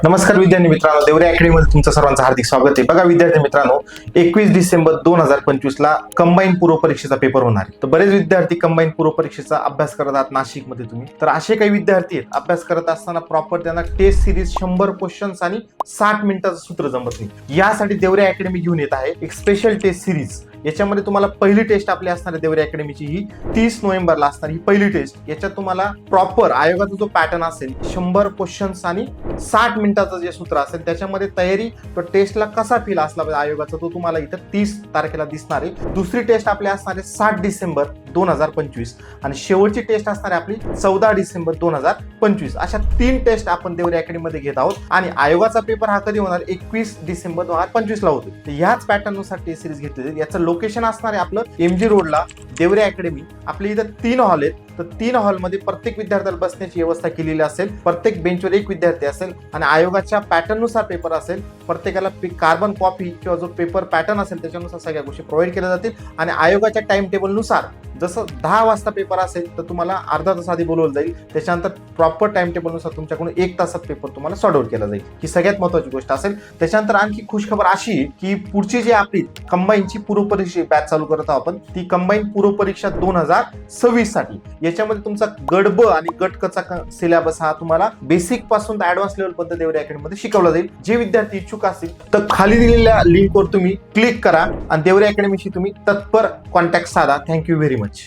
नमस्कार विद्यार्थी मित्रांनो, देवरे अकॅडमीमध्ये तुमचं सर्वांचं हार्दिक स्वागत आहे। बघा विद्यार्थी मित्रांनो, 21 डिसेंबर 2025 ला कंबाईन पूर्व परीक्षेचा पेपर होणार आहे। तर बरेच विद्यार्थी कंबाईन पूर्व परीक्षेचा अभ्यास करत आहात नाशिकमध्ये तुम्ही। तर असे काही विद्यार्थी आहेत अभ्यास करत असताना प्रॉपर त्यांना टेस्ट सिरीज 100 क्वेश्चन्स आणि 60 मिनिटाचं सूत्र जमत नाही। यासाठी देवरे अकॅडमी घेऊन येत आहे एक स्पेशल टेस्ट सिरीज। याच्यामध्ये तुम्हाला पहिली टेस्ट आपली असणार आहे देवरे अकॅडमीची ही 30 नोव्हेंबरला असणार ही पहिली टेस्ट। याच्यात तुम्हाला प्रॉपर आयोगाचा जो पॅटर्न असेल 100 क्वेश्चन्स आणि 60 मिनिटाचं जे सूत्र असेल त्याच्यामध्ये तयारी तो टेस्टला कसा फील असला पाहिजे आयोगाचा तो तुम्हाला इथं 30 तारखेला दिसणार आहे। दुसरी टेस्ट आपली असणार आहे 7 डिसेंबर 2025 आणि शेवटची टेस्ट असणार आहे आपली 14 डिसेंबर 2025। अशा 3 टेस्ट आपण देवरे अकॅडमीमध्ये घेत आहोत आणि आयोगाचा पेपर हा कधी होणार 21 डिसेंबर 2025 ला होतो। ह्याच पॅटर्न नुसार टेस्ट सिरीज घेतली। याचं लोकेशन असणार आहे आपलं MG रोडला देवरे अकॅडमी। आपल्या इथं 3 हॉल आहेत। तर 3 हॉलमध्ये प्रत्येक विद्यार्थ्याला बसण्याची व्यवस्था केलेली असेल। प्रत्येक बेंचवर एक विद्यार्थी असेल आणि आयोगाच्या पॅटर्न नुसार पेपर असेल। प्रत्येकाला कार्बन कॉपी किंवा जो पेपर पॅटर्न असेल त्याच्यानुसार सगळ्या गोष्टी प्रोव्हाइड केल्या जातील आणि आयोगाच्या टाइम टेबल नुसार जसं 10 वाजता पेपर असेल तर तुम्हाला अर्धा तास आधी बोलवलं जाईल। त्याच्यानंतर प्रॉपर टाइम टेबल नुसार तुमच्याकडून 1 तासात पेपर तुम्हाला सॉर्ट आउट केला जाईल। ही सगळ्यात महत्त्वाची गोष्ट असेल। त्याच्यानंतर आणखी खुशखबर अशी की पुढची जी आपली कंबाईनची पूर्व परीक्षा बॅच चालू करत आहोत आपण ती कंबाईन पूर्व परीक्षा 2026 साठी। याच्यामध्ये तुमचा गट ब आणि गट क चा सिलेबस हा तुम्हाला बेसिक पासून ऍडव्हान्स लेवल पर्यंत देवरे अकॅडमीमध्ये शिकवला जाईल। जे विद्यार्थी इच्छुक असतील तर खाली दिलेल्या लिंकवर तुम्ही क्लिक करा आणि देवरे अकॅडमीशी तुम्ही तत्पर कॉन्टॅक्ट साधा। Thank you very much.